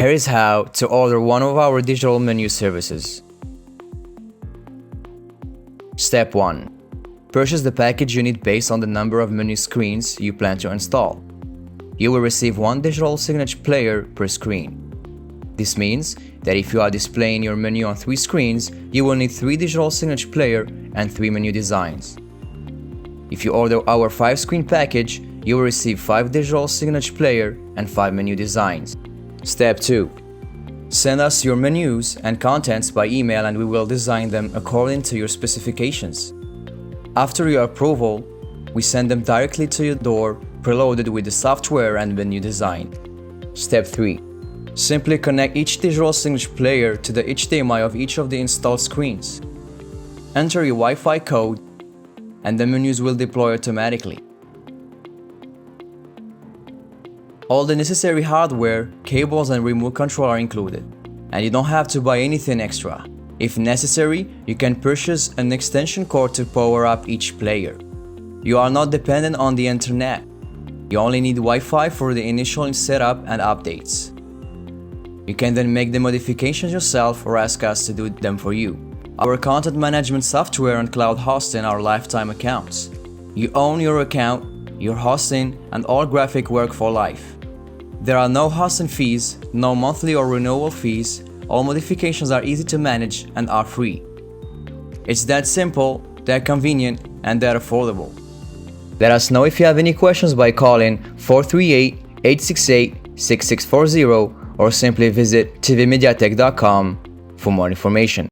Here is how to order one of our digital menu services. Step 1. Purchase the package you need based on the number of menu screens you plan to install. You will receive one digital Signage player per screen. This means that if you are displaying your menu on 3 screens, you will need 3 digital Signage player and 3 menu designs. If you order our 5-screen package, you will receive 5 digital Signage player and 5 menu designs. Step 2. Send us your menus and contents by email and we will design them according to your specifications. After your approval, we send them directly to your door, preloaded with the software and menu design. Step 3. Simply connect each digital Signage player to the HDMI of each of the installed screens. Enter your Wi-Fi code and the menus will deploy automatically. All the necessary hardware, cables and remote control are included, and you don't have to buy anything extra. If necessary, you can purchase an extension cord to power up each player. You are not dependent on the internet. You only need Wi-Fi for the initial setup and updates. You can then make the modifications yourself or ask us to do them for you. Our content management software and cloud hosting are lifetime accounts. You own your account, your hosting, and all graphic work for life. There are no hosting fees, no monthly or renewal fees. All modifications are easy to manage and are free. It's that simple, that convenient, and that affordable. Let us know if you have any questions by calling 438-868-6640 or simply visit tvmediatech.com for more information.